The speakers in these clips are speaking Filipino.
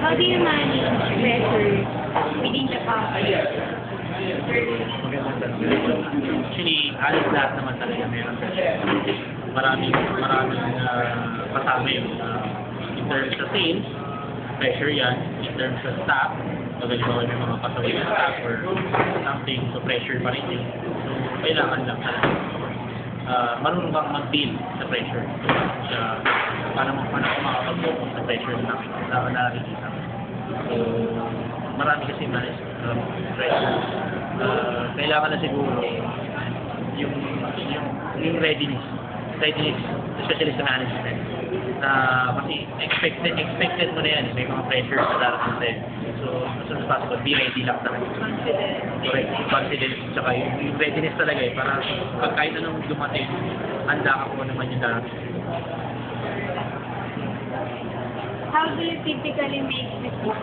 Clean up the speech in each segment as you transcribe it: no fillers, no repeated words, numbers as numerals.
How do you manage pressure within the company? Actually, halos lahat naman talaga meron. Maraming kasama yun. In terms sa sales, pressure yan. In terms sa staff, pag halimbawa may mga pasaway na staff or something, so pressure pa rin yun. So, kailangan lang talaga. Marunong kang mag-deal sa pressure. Paano makapag-focus sa pressure na nakikita. So, marami kasi manage pressure. Kailangan na siguro yung readiness, especially sa management. Kasi expected mo na yan, may mga pressure sa darating sa'yo. So, as soon as possible, be ready lang talaga. Correct. Confidence, tsaka yung readiness talaga para pag kahit anong dumating, handa ka kung naman yung darating. How do you typically make decisions?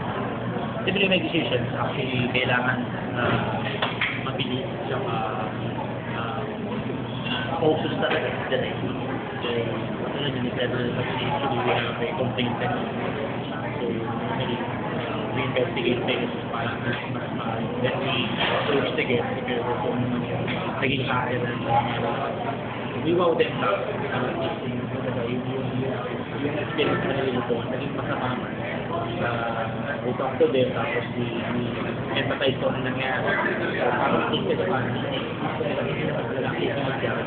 Typically make decisions, actually, kailangan mabilis, tsaka focus talaga dyan eh. So, ano yun, level kasi actually we have a complaint then. So, normally, we investigate things para mas then we approach the guest because kung naging kaya na we wow them back. Yung experience na nila ito, naging masama man. We talk to them, tapos we empathize ko na nangyari. So, parang ticket pa, hindi naman talaga ang ticket magyari.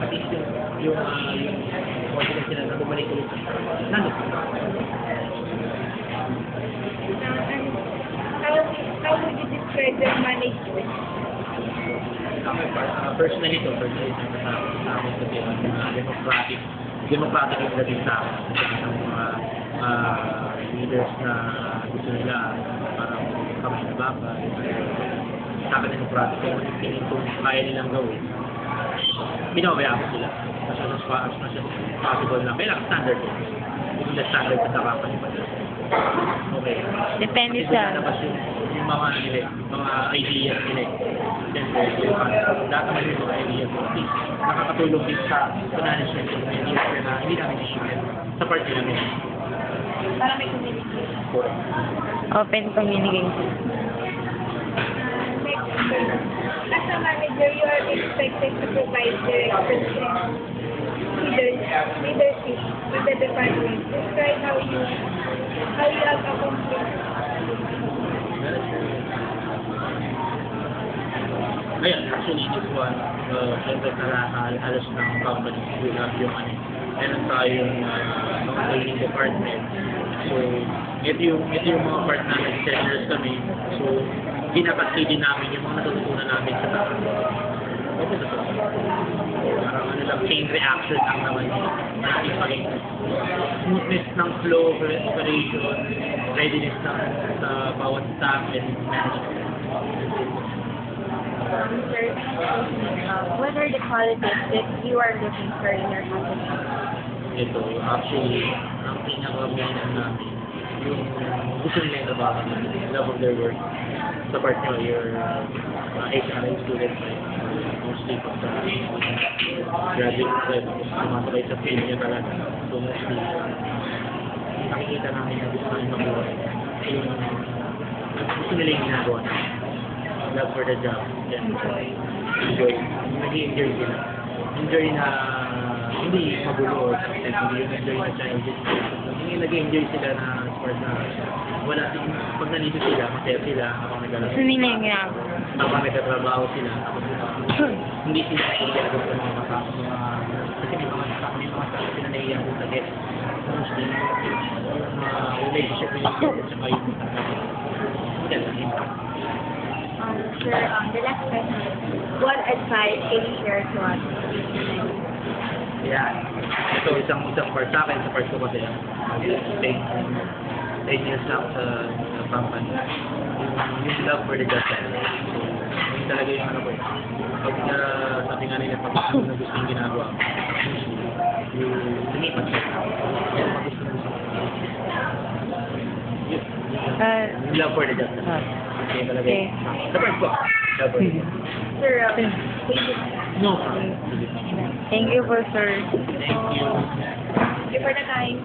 At least yung confidence nila na bumalik ulit. Nandun. How would you describe your management? Personally, sa amin kasi democratic yung dating sa akin. Kasi ng mga leaders na gusto nila parang kami na baba. Sa akin democratic yung kung kaya nilang gawin. Binabayaan ko sila. As much as possible na. Kailangan standard ko. Yung the standard sa company pa. Okay. Depende kasi sa... yung mga nila, mga ideas nila. Siyempre, lahat naman yung mga ideas. Nakakatulong din sa management ng ideas na hindi namin i-share sa part nila namin. Para may communication. Correct. Open communication. As a manager, you are expected to provide direction and leadership with the department. Describe how you have accomplished. Ngayon, actually, this one, siyempre halos ng company, we have yung meron tayong mga training department. So, ito yung mga part namin, sellers kami. So, ginapatid namin yung mga natutunan namin sa taas. Ito na to. Parang chain reaction lang naman yun. Smoothness ng flow, operation, readiness sa bawat staff and management. Sir, what are the qualities that you are looking for in your company? Ito, actually, ang pinaka-main namin, yung gusto nila yung trabaho nila, love of their work. Sa part nyo, your HRM students, mostly pag sa graduate level, sumasabay sa field nyo talaga. So mostly, nakikita namin na gusto namin makuha. Yung gusto nila yung ginagawa namin. Love for the job. Enjoy. Nag-i-enjoy sila. Enjoy na hindi magulo or something. Hindi yung enjoy na challenges. Hindi nag-i-enjoy sila na sport na wala. Pag nalito sila, masaya sila habang naglalaro. Habang nagtatrabaho sila. Hindi sila naiiyago sa mga kasama. Kasi may mga kasama sila naiiyago sa guest. Mostly, relationship with yung guest at saka yung Sir, the last question, what advice can you share to us? Yeah. Ito, isang part sa akin, sa part ko kasi, 10 years na ako sa company. Yung love for the job talaga. So, yun talaga yung ano ko eh. Pag sabi nga nila, pag ano na gusto yung ginagawa, yung lumipat ka. Yan ang gusto mo. Yung love for the job talaga. Okay, talaga yun. Sa part ko, love for the job. Sir, thank you. No. Thank you po, sir. Thank you. Thank you for the time.